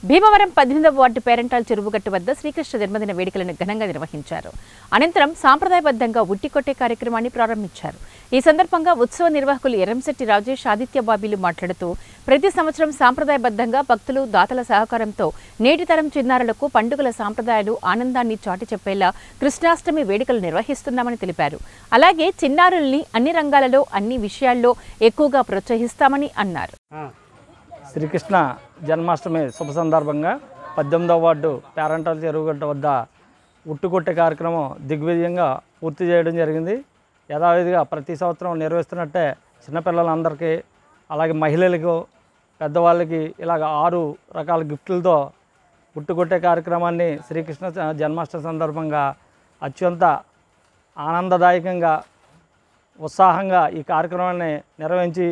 Bhimavaram 18వ ward పేరంటాల్ చెరువుగట్టు వద్ద శ్రీకృష్ణ జన్మదిన వేడుకలను ఘనంగా నిర్వహించారు. అనంతరం సాంప్రదాయబద్ధంగా ఉట్టికొట్టే కార్యక్రమాన్ని ప్రారంభించారు. ఈ సందర్భంగా ఉత్సవ నిర్వాహకులు ఎర్రంశెట్టి రాజేష్, ఆదిత్య బాబీలు మాట్లాడుతూ ప్రతి సంవత్సరం సాంప్రదాయబద్ధంగా భక్తులు, దాతల సహకారంతో నేటి తరం చిన్నారులకు పండుగల సాంప్రదాయాలు ఆనందాన్ని చాటి చెప్పేలా కృష్ణాష్టమి వేడుకలు నిర్వహిస్తున్నామని తెలిపారు. అలాగే చిన్నారుల్ని అన్ని రంగాలలో, అన్ని విషయాల్లో ఎక్కువగా ప్రోత్సహిస్తామని అన్నారు. శ్రీకృష్ణ జన్మాష్టమి శుభ సందర్భంగా 18వ వార్డు పేరంటాల్ చెరువుగట్ట వద్ద ఉట్టుకొట్టే కార్యక్రమం దిగ్విజయంగా పూర్తి చేయడం జరిగింది. యథావిధిగా ప్రతి సంవత్సరం నిర్వహిస్తున్నట్టే చిన్నపిల్లలందరికీ, అలాగే మహిళలకు, పెద్దవాళ్ళకి ఇలాగ 6 రకాల గిఫ్టులతో ఉట్టుకొట్టే కార్యక్రమాన్ని శ్రీకృష్ణ జన్మాష్టమి సందర్భంగా అత్యంత ఆనందదాయకంగా, ఉత్సాహంగా ఈ కార్యక్రమాన్ని నిర్వహించి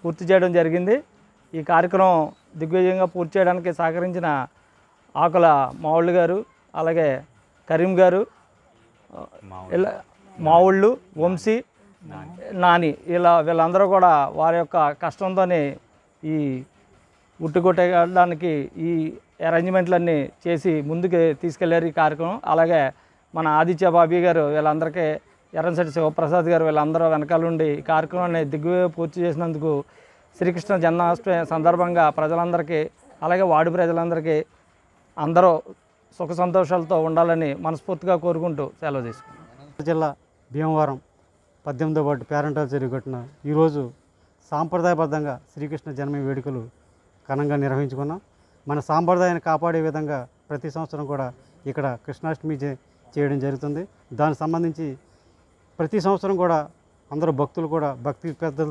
పూర్తి చేయడం జరిగింది. ఈ కార్యక్రమం దిగ్విజయంగా పూర్తి చేయడానికి సహకరించిన ఆకుల మావుళ్ళు గారు, అలాగే కరీం గారు, మావుళ్ళు, వంశీ, నాని వీళ్ళందరూ కూడా వారి యొక్క కష్టంతోనే ఈ ఉట్టుకొట్టడానికి ఈ అరేంజ్మెంట్లన్నీ చేసి ముందుకు తీసుకెళ్లారు ఈ కార్యక్రమం. అలాగే మన ఆదిత్య బాబీ గారు, వీళ్ళందరికీ ఎర్రంశెట్టి శివప్రసాద్ గారు, వీళ్ళందరూ వెనకాలండి ఈ కార్యక్రమాన్ని దిగ్విజయంగా పూర్తి చేసినందుకు శ్రీకృష్ణ జన్మాష్టమి సందర్భంగా ప్రజలందరికీ, అలాగే వార్డు ప్రజలందరికీ అందరూ సుఖ సంతోషాలతో ఉండాలని మనస్ఫూర్తిగా కోరుకుంటూ సెలవు తీసుకున్నాం. జిల్లా భీమవరం 18వ వార్డు పేరంటాల్ చెరువుగట్టున ఈరోజు సాంప్రదాయబద్ధంగా శ్రీకృష్ణ జన్మ వేడుకలు ఘనంగా నిర్వహించుకున్నాం. మన సాంప్రదాయాన్ని కాపాడే విధంగా ప్రతి సంవత్సరం కూడా ఇక్కడ కృష్ణాష్టమి చేయడం జరుగుతుంది. దానికి సంబంధించి ప్రతి సంవత్సరం కూడా అందరూ భక్తులు కూడా భక్తి పెద్దలు